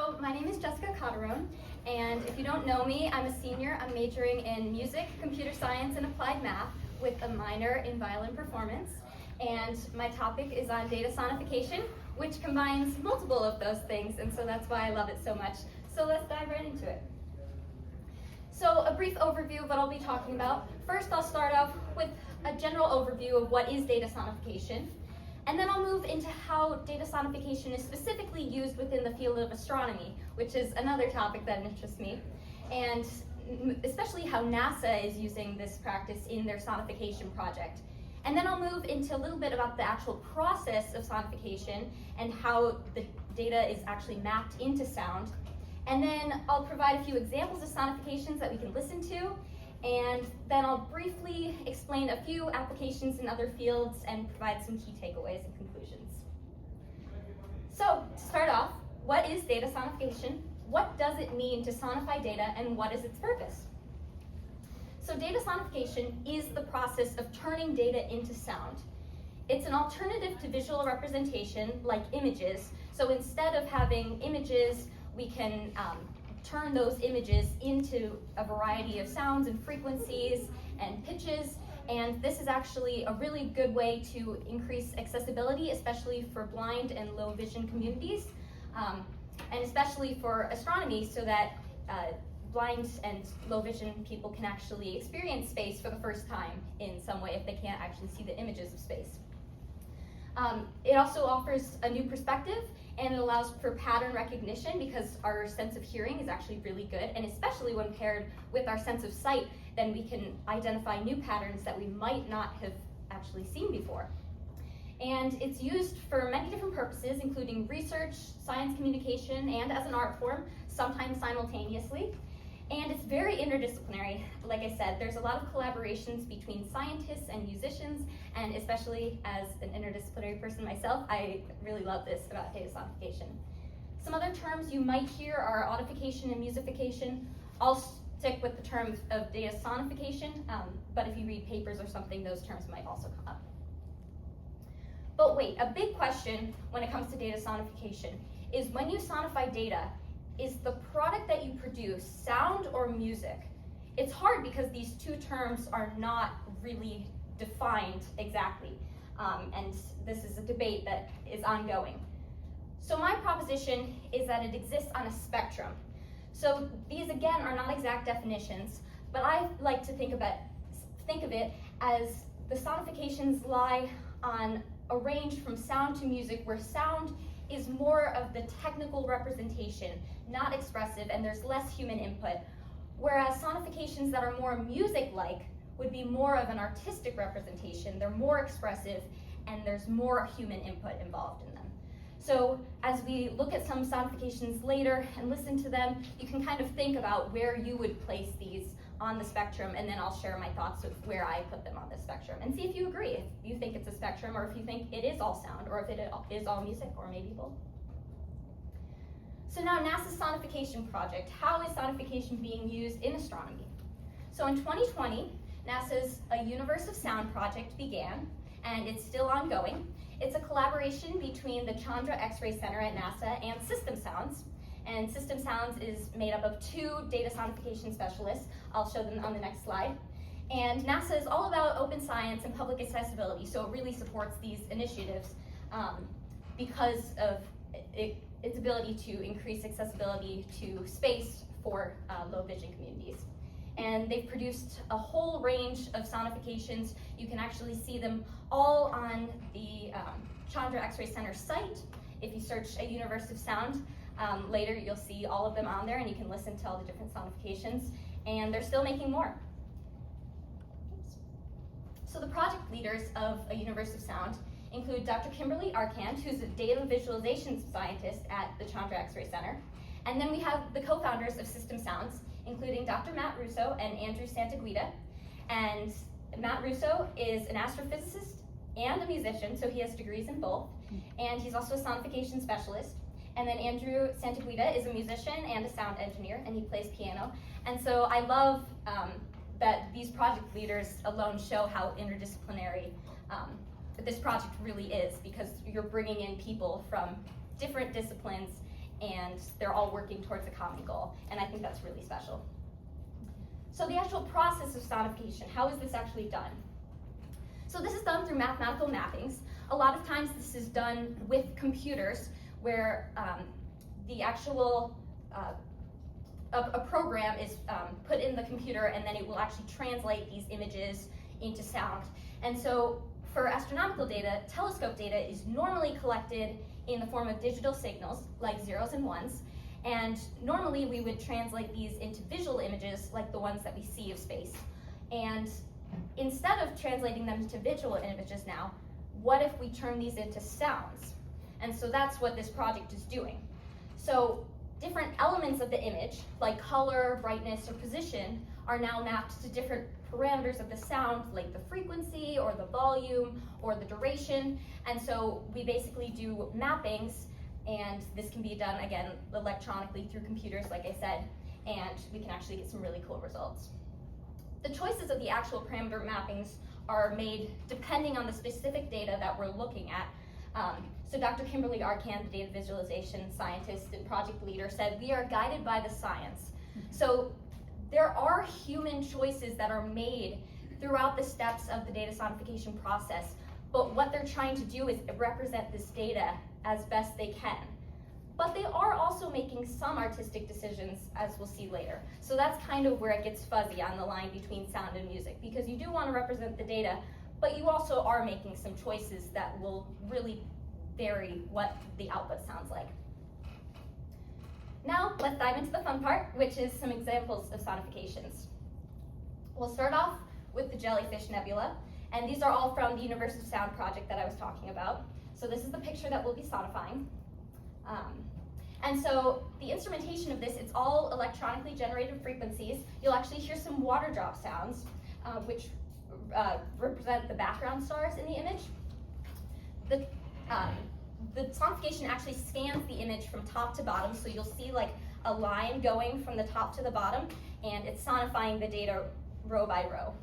So my name is Jessica Cotterone, and if you don't know me, I'm a senior. I'm majoring in music, computer science, and applied math with a minor in violin performance. And my topic is on data sonification, which combines multiple of those things, and so that's why I love it so much. So let's dive right into it. So a brief overview of what I'll be talking about. First, I'll start off with a general overview of what is data sonification. And then I'll move into how data sonification is specifically used within the field of astronomy, which is another topic that interests me, and especially how NASA is using this practice in their sonification project. And then I'll move into a little bit about the actual process of sonification and how the data is actually mapped into sound. And then I'll provide a few examples of sonifications that we can listen to. And then I'll briefly explain a few applications in other fields and provide some key takeaways and conclusions. So, to start off, what is data sonification? What does it mean to sonify data, and what is its purpose? So data sonification is the process of turning data into sound. It's an alternative to visual representation like images. So instead of having images, we can turn those images into a variety of sounds and frequencies and pitches, and this is actually a really good way to increase accessibility, especially for blind and low vision communities, and especially for astronomy, so that blind and low vision people can actually experience space for the first time in some way if they can't actually see the images of space. It also offers a new perspective, and it allows for pattern recognition because our sense of hearing is actually really good, and especially when paired with our sense of sight, then we can identify new patterns that we might not have actually seen before. And it's used for many different purposes, including research, science communication, and as an art form, sometimes simultaneously. And it's very interdisciplinary. Like I said, there's a lot of collaborations between scientists and musicians, and especially as an interdisciplinary person myself, I really love this about data sonification. Some other terms you might hear are audification and musification. I'll stick with the term of data sonification, but if you read papers or something, those terms might also come up. But wait, a big question when it comes to data sonification is when you sonify data, is the product that you produce sound or music? It's hard because these two terms are not really defined exactly, and this is a debate that is ongoing. So my proposition is that it exists on a spectrum. So these again are not exact definitions, but I like to think of it as the sonifications lie on a range from sound to music, where sound is more of the technical representation, not expressive, and there's less human input. Whereas sonifications that are more music-like would be more of an artistic representation. They're more expressive, and there's more human input involved in them. So as we look at some sonifications later and listen to them, you can kind of think about where you would place these on the spectrum, and then I'll share my thoughts of where I put them on the spectrum, and see if you agree, if you think it's a spectrum, or if you think it is all sound, or if it is all music, or maybe both. So now NASA's sonification project. How is sonification being used in astronomy? So in 2020, NASA's A Universe of Sound project began, and it's still ongoing. It's a collaboration between the Chandra X-ray Center at NASA and System Sounds. And System Sounds is made up of 2 data sonification specialists. I'll show them on the next slide. And NASA is all about open science and public accessibility, so it really supports these initiatives because of its ability to increase accessibility to space for low vision communities. And they've produced a whole range of sonifications. You can actually see them all on the Chandra X-ray Center site. If you search A Universe of Sound, later you'll see all of them on there, and you can listen to all the different sonifications, and they're still making more. So the project leaders of A Universe of Sound include Dr. Kimberly Arcand, who's a data visualization scientist at the Chandra X-ray Center, and then we have the co-founders of System Sounds, including Dr. Matt Russo and Andrew Santaguida. And Matt Russo is an astrophysicist and a musician, so he has degrees in both, and he's also a sonification specialist. And then Andrew Santaguida is a musician and a sound engineer, and he plays piano. And so I love that these project leaders alone show how interdisciplinary this project really is, because you're bringing in people from different disciplines and they're all working towards a common goal, and I think that's really special. So the actual process of sonification, how is this actually done? So this is done through mathematical mappings. A lot of times this is done with computers where the actual a program is put in the computer, and then it will actually translate these images into sound. And so for astronomical data, telescope data is normally collected in the form of digital signals, like zeros and ones, and normally we would translate these into visual images like the ones that we see of space. And instead of translating them into visual images now, what if we turn these into sounds? And so that's what this project is doing. So different elements of the image, like color, brightness, or position, are now mapped to different parameters of the sound, like the frequency, or the volume, or the duration. And so we basically do mappings, and this can be done, again, electronically through computers, like I said, and we can actually get some really cool results. The choices of the actual parameter mappings are made depending on the specific data that we're looking at. So Dr. Kimberly Arcan, the data visualization scientist and project leader, said, "We are guided by the science." So there are human choices that are made throughout the steps of the data sonification process, but what they're trying to do is represent this data as best they can. But they are also making some artistic decisions, as we'll see later. So that's kind of where it gets fuzzy on the line between sound and music, because you do want to represent the data, but you also are making some choices that will really vary what the output sounds like. Now, let's dive into the fun part, which is some examples of sonifications. We'll start off with the Jellyfish Nebula, and these are all from the Universe of Sound project that I was talking about. So this is the picture that we'll be sonifying. And so the instrumentation of this, it's all electronically generated frequencies. You'll actually hear some water drop sounds, which represent the background stars in the image. The sonification actually scans the image from top to bottom, so you'll see like a line going from the top to the bottom, and it's sonifying the data row by row.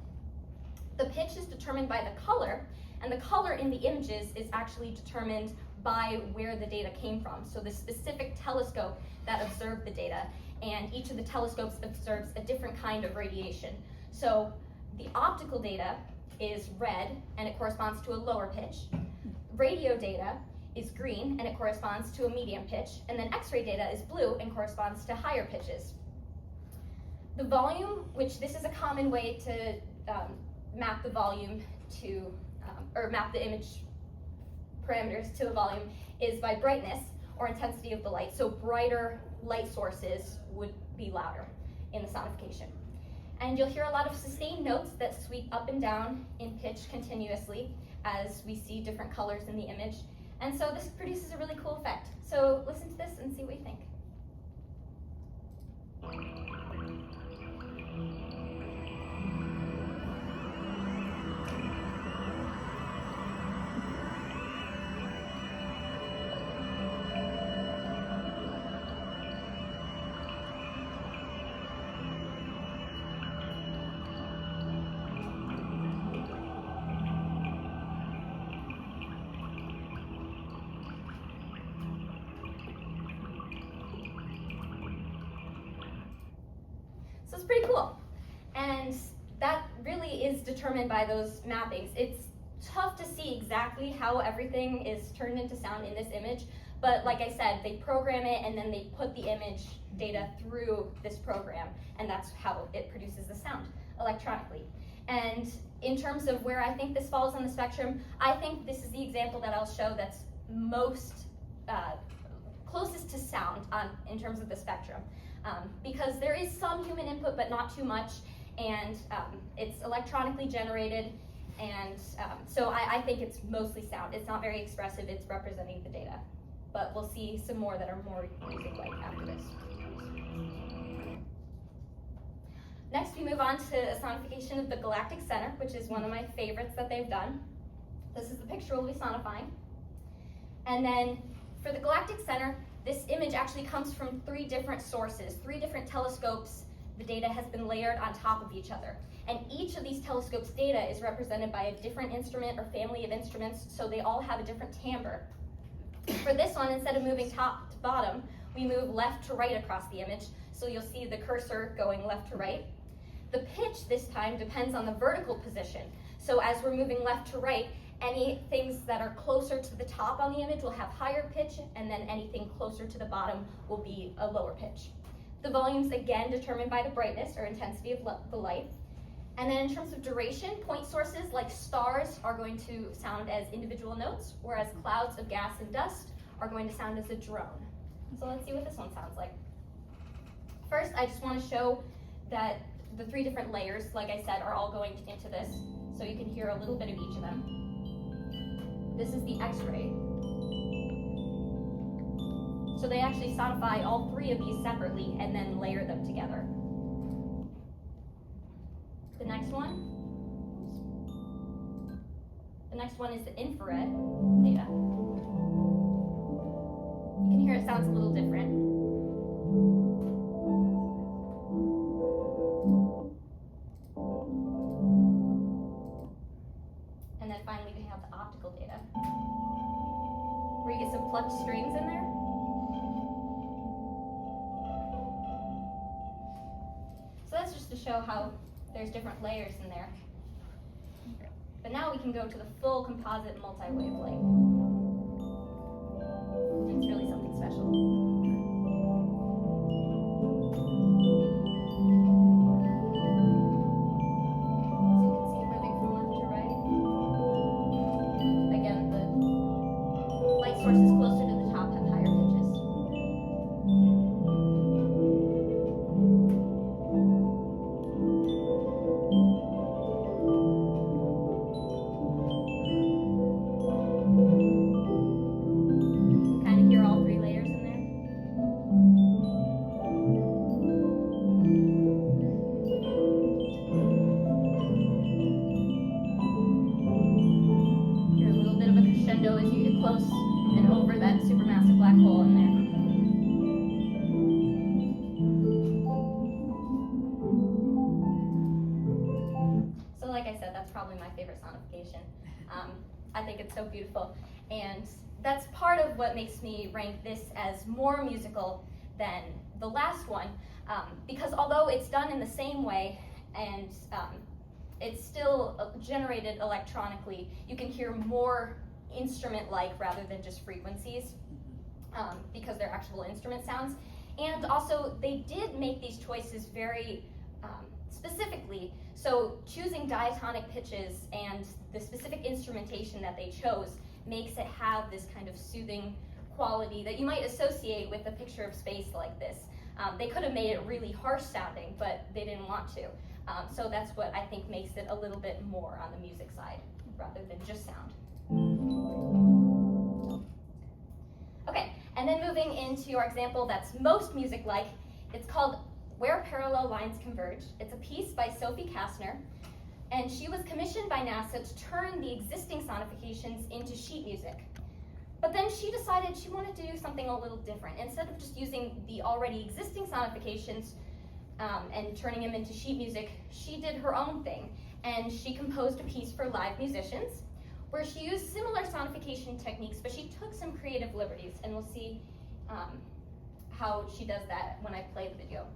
The pitch is determined by the color, and the color in the images is actually determined by where the data came from. So the specific telescope that observed the data, and each of the telescopes observes a different kind of radiation. So the optical data is red, and it corresponds to a lower pitch. Radio data is green, and it corresponds to a medium pitch. And then X-ray data is blue and corresponds to higher pitches. The volume, which this is a common way to map the volume to, or map the image parameters to the volume, is by brightness or intensity of the light. So brighter light sources would be louder in the sonification. And you'll hear a lot of sustained notes that sweep up and down in pitch continuously as we see different colors in the image. And so this produces a really cool effect. So listen to this and see what you think. So it's pretty cool. And that really is determined by those mappings. It's tough to see exactly how everything is turned into sound in this image, but like I said, they program it and then they put the image data through this program, and that's how it produces the sound electronically. And in terms of where I think this falls on the spectrum, I think this is the example that I'll show that's most closest to sound in terms of the spectrum. Because there is some human input, but not too much, and it's electronically generated, and so I think it's mostly sound. It's not very expressive, it's representing the data. But we'll see some more that are more music-like after this. Next, we move on to a sonification of the galactic center, which is one of my favorites that they've done. This is the picture we'll be sonifying. And then for the galactic center, this image actually comes from 3 different sources, 3 different telescopes. The data has been layered on top of each other. And each of these telescopes' data is represented by a different instrument or family of instruments, so they all have a different timbre. For this one, instead of moving top to bottom, we move left to right across the image, so you'll see the cursor going left to right. The pitch this time depends on the vertical position. So as we're moving left to right, any things that are closer to the top on the image will have higher pitch, and then anything closer to the bottom will be a lower pitch. The volume's again determined by the brightness or intensity of the light. And then in terms of duration, point sources like stars are going to sound as individual notes, whereas clouds of gas and dust are going to sound as a drone. So let's see what this one sounds like. First, I just want to show that the 3 different layers, like I said, are all going into this, so you can hear a little bit of each of them. This is the X-ray. So they actually sonify all 3 of these separately and then layer them together. The next one is the infrared data. You can hear it sounds a little different. And then finally we have the optical data, where you get some plucked strings in there. So that's just to show how there's different layers in there. But now we can go to the full composite multi-wave light. It's really something special. Sources closer to the top have higher pitches. You can kind of hear all 3 layers in there. Here's a little bit of a crescendo as you get close and over that supermassive black hole in there. So like I said, that's probably my favorite sonification. I think it's so beautiful, and that's part of what makes me rank this as more musical than the last one, because although it's done in the same way and it's still generated electronically, you can hear more instrument-like rather than just frequencies, because they're actual instrument sounds. And also, they did make these choices very specifically. So choosing diatonic pitches and the specific instrumentation that they chose makes it have this kind of soothing quality that you might associate with a picture of space like this. They could have made it really harsh sounding, but they didn't want to. So that's what I think makes it a little bit more on the music side rather than just sound. Okay, and then moving into our example that's most music-like, it's called Where Parallel Lines Converge. It's a piece by Sophie Kastner, and she was commissioned by NASA to turn the existing sonifications into sheet music. But then she decided she wanted to do something a little different. Instead of just using the already existing sonifications and turning them into sheet music, she did her own thing, and she composed a piece for live musicians where she used similar sonification techniques, but she took some creative liberties, and we'll see how she does that when I play the video.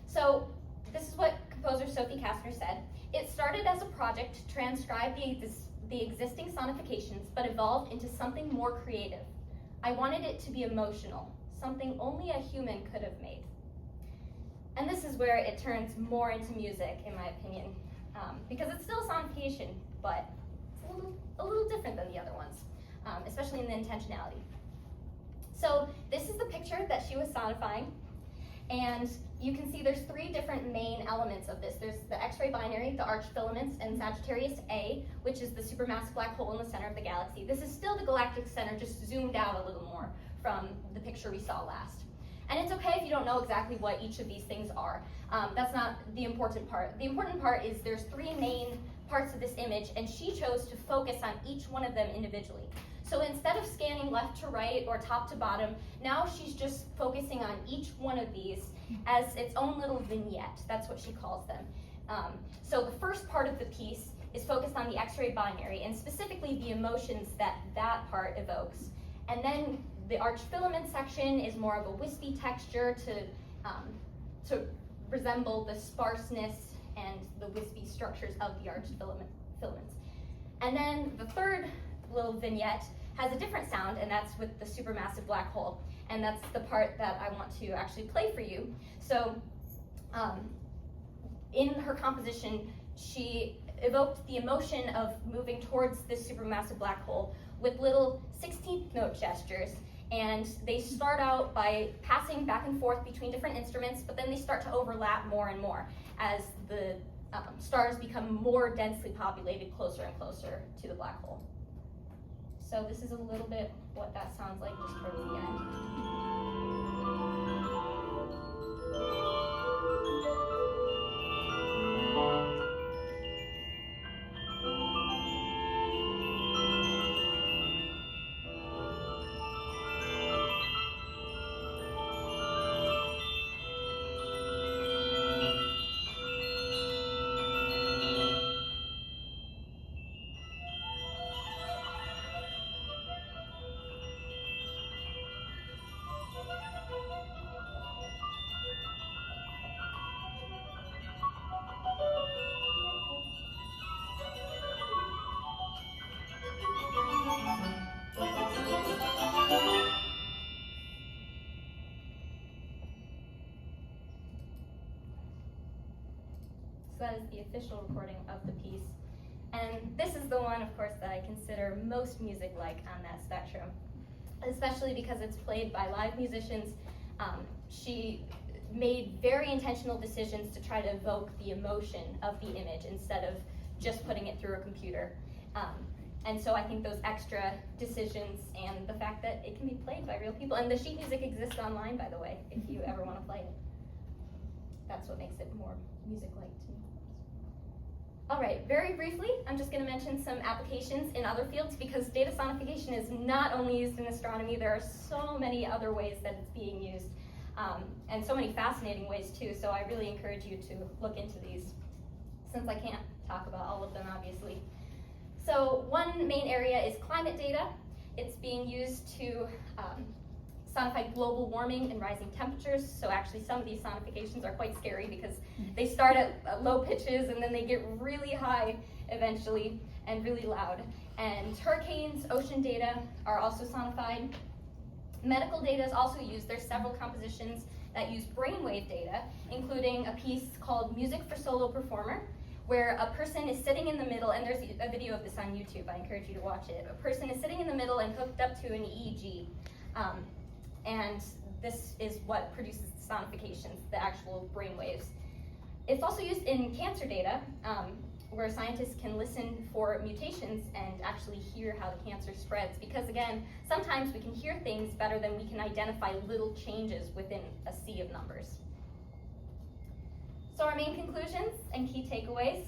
So this is what composer Sophie Kastner said. It started as a project to transcribe the existing sonifications, but evolved into something more creative. I wanted it to be emotional, something only a human could have made. And this is where it turns more into music, in my opinion, because it's still sonification, but it's a little different than the other ones, especially in the intentionality. So this is the picture that she was sonifying, and you can see there's 3 different main elements of this. There's the X-ray binary, the arch filaments, and Sagittarius A, which is the supermassive black hole in the center of the galaxy. This is still the galactic center, just zoomed out a little more from the picture we saw last. And it's okay if you don't know exactly what each of these things are. That's not the important part. The important part is there's 3 main parts of this image, and she chose to focus on each one of them individually. So instead of scanning left to right or top to bottom, now she's just focusing on each one of these as its own little vignette. That's what she calls them. So the first part of the piece is focused on the X-ray binary, and specifically the emotions that that part evokes. And then the arched filament section is more of a wispy texture to resemble the sparseness and the wispy structures of the arched filaments. And then the third little vignette has a different sound, and that's with the supermassive black hole. And that's the part that I want to actually play for you. So in her composition, she evoked the emotion of moving towards this supermassive black hole with little 16th note gestures. And they start out by passing back and forth between different instruments, but then they start to overlap more and more as the stars become more densely populated closer and closer to the black hole. So this is a little bit what that sounds like just towards the end. So that is the official recording of the piece. And this is the one, of course, that I consider most music-like on that spectrum, especially because it's played by live musicians. She made very intentional decisions to try to evoke the emotion of the image instead of just putting it through a computer. And so I think those extra decisions and the fact that it can be played by real people, and the sheet music exists online, by the way, if you ever want to play it. That's what makes it more music-like to me. All right, very briefly, I'm just going to mention some applications in other fields because data sonification is not only used in astronomy, there are so many other ways that it's being used, and so many fascinating ways too, so I really encourage you to look into these since I can't talk about all of them, obviously. So one main area is climate data. It's being used to sonify global warming and rising temperatures. So actually some of these sonifications are quite scary because they start at low pitches and then they get really high eventually and really loud. And hurricanes, ocean data are also sonified. Medical data is also used. There's several compositions that use brainwave data, including a piece called Music for Solo Performer, where a person is sitting in the middle, and there's a video of this on YouTube, I encourage you to watch it. A person is sitting in the middle and hooked up to an EEG. And this is what produces the sonifications, the actual brain waves. It's also used in cancer data, where scientists can listen for mutations and actually hear how the cancer spreads. Because again, sometimes we can hear things better than we can identify little changes within a sea of numbers. So our main conclusions and key takeaways.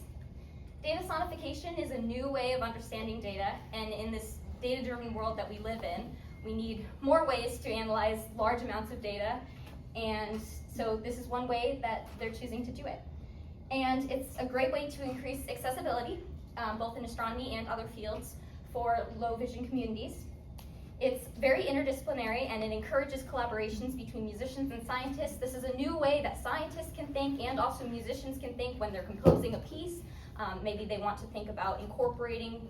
Data sonification is a new way of understanding data, and in this data-driven world that we live in, we need more ways to analyze large amounts of data, and so this is one way that they're choosing to do it. And it's a great way to increase accessibility, both in astronomy and other fields, for low vision communities. It's very interdisciplinary, and it encourages collaborations between musicians and scientists. This is a new way that scientists can think and also musicians can think when they're composing a piece. Maybe they want to think about incorporating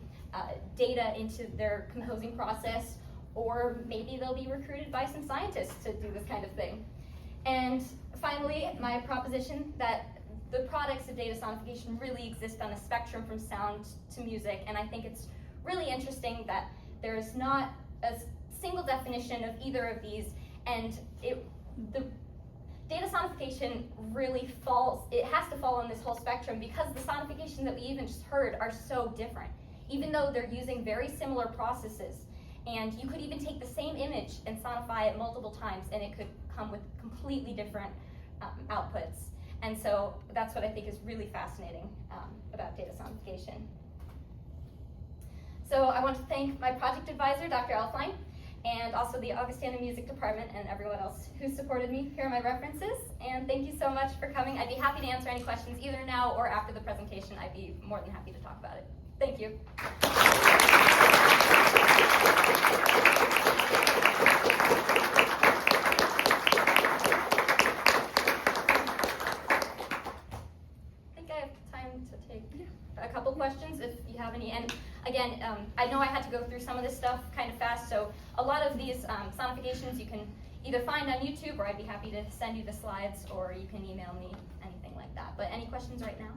data into their composing process, or maybe they'll be recruited by some scientists to do this kind of thing. And finally, my proposition that the products of data sonification really exist on a spectrum from sound to music, and I think it's really interesting that there is not a single definition of either of these, and the data sonification really it has to fall on this whole spectrum because the sonification that we even just heard are so different, even though they're using very similar processes. And you could even take the same image and sonify it multiple times, and it could come with completely different outputs. And so that's what I think is really fascinating about data sonification. So I want to thank my project advisor, Dr. Elfline, and also the Augustana Music Department and everyone else who supported me. Here are my references, and thank you so much for coming. I'd be happy to answer any questions either now or after the presentation. I'd be more than happy to talk about it. Thank you. to go through some of this stuff kind of fast, so a lot of these sonifications you can either find on YouTube, or I'd be happy to send you the slides, or you can email me, anything like that. But any questions right now?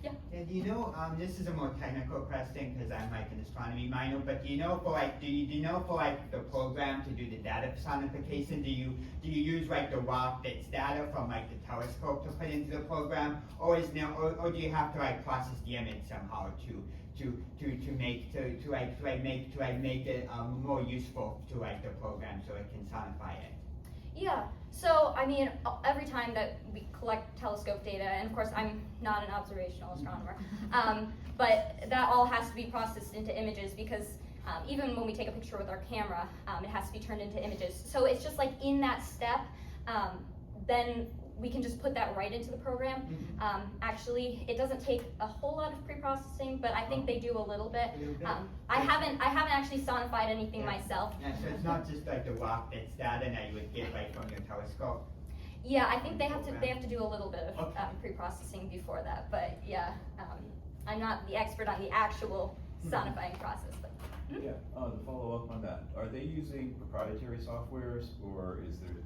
Yeah. And do you know, this is a more technical question because I'm like an astronomy minor, but do you know for like, do you know for like the program to do the data sonification, do you use like the raw bits data from like the telescope to put into the program, or is now, or do you have to like process the image somehow to make it more useful to like the program so it can sonify it? Yeah, so I mean, every time that we collect telescope data, and of course I'm not an observational astronomer, but that all has to be processed into images because even when we take a picture with our camera, it has to be turned into images. So it's just like in that step, then we can just put that right into the program. Actually, it doesn't take a whole lot of pre-processing, but I think they do a little bit. I haven't actually sonified anything myself. Yeah, so it's not just like the raw bits data that you would get right from your telescope. Yeah, I think they have to do a little bit of pre-processing before that, but yeah, I'm not the expert on the actual sonifying process. But yeah, to follow up on that, are they using proprietary softwares, or is there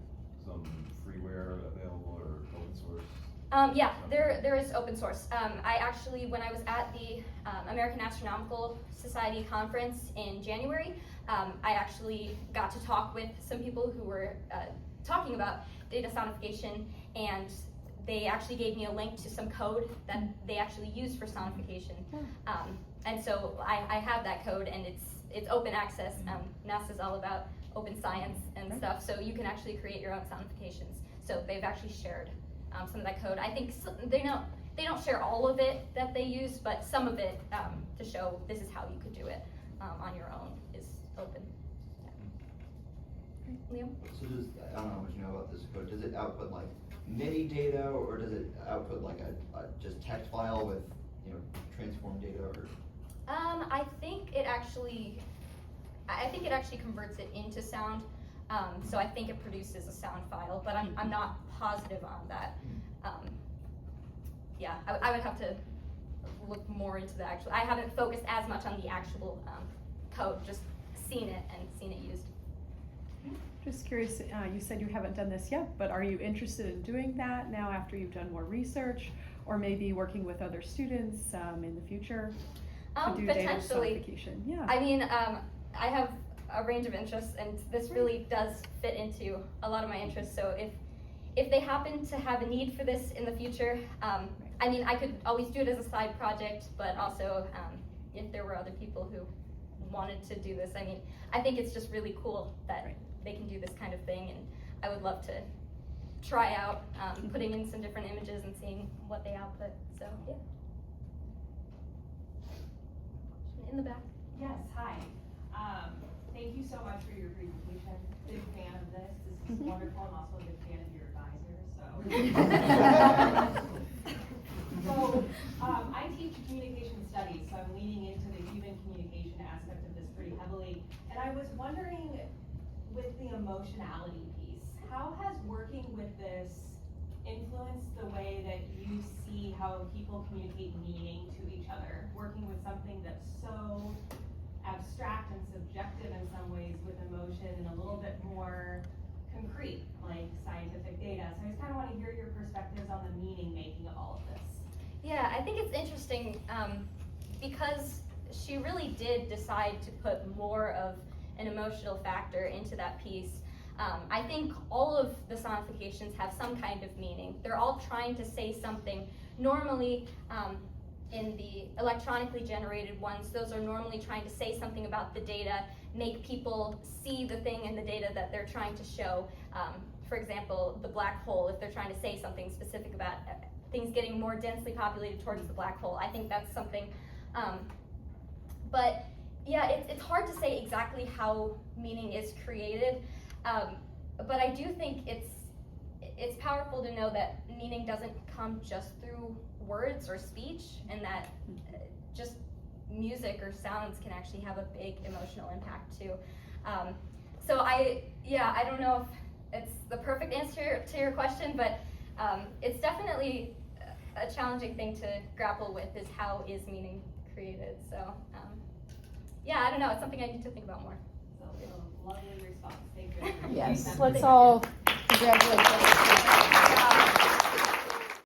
some freeware available or open source? Yeah, there is open source. I actually, when I was at the American Astronomical Society conference in January, I actually got to talk with some people who were talking about data sonification, and they actually gave me a link to some code that they actually use for sonification. And so I have that code, and it's open access. NASA's all about open science and stuff, so you can actually create your own sonifications. So they've actually shared some of that code. I think they don't share all of it that they use, but some of it to show this is how you could do it on your own is open. Yeah. Liam? So I don't know how much you know about this code, does it output like MIDI data, or does it output like a just text file with, you know, transform data, or? I think it actually converts it into sound. So I think it produces a sound file, but I'm not positive on that. Yeah, I would have to look more into the actual. I haven't focused as much on the actual code, just seen it used. Just curious, you said you haven't done this yet, but are you interested in doing that now after you've done more research, or maybe working with other students in the future to do data Potentially. sonification? Yeah. I mean, I have a range of interests, and this really does fit into a lot of my interests. So if they happen to have a need for this in the future, I mean, I could always do it as a side project, but also if there were other people who wanted to do this, I mean, I think it's just really cool that they can do this kind of thing, and I would love to try out putting in some different images and seeing what they output. So yeah. In the back. Yes, hi. Thank you so much for your presentation. Big fan of this. This is wonderful. I'm also a big fan of your advisor. So, I teach communication studies, so I'm leaning into the human communication aspect of this pretty heavily. And I was wondering, with the emotionality piece, how has working with this influenced the way that you see how people communicate meaning to each other? Working with something that's so abstract and subjective in some ways with emotion and a little bit more concrete, like scientific data. So I just kind of want to hear your perspectives on the meaning making of all of this. Yeah, I think it's interesting because she really did decide to put more of an emotional factor into that piece. I think all of the sonifications have some kind of meaning. They're all trying to say something. Normally, in the electronically generated ones, those are normally trying to say something about the data, make people see the thing in the data that they're trying to show. For example, the black hole, if they're trying to say something specific about things getting more densely populated towards the black hole, I think that's something. But yeah, it's hard to say exactly how meaning is created, but I do think it's powerful to know that meaning doesn't come just through words or speech, and that just music or sounds can actually have a big emotional impact too. So I don't know if it's the perfect answer to your question, but it's definitely a challenging thing to grapple with is how is meaning created. So, yeah, I don't know. It's something I need to think about more. So, lovely response. Thank you. Yes, let's all congratulate them.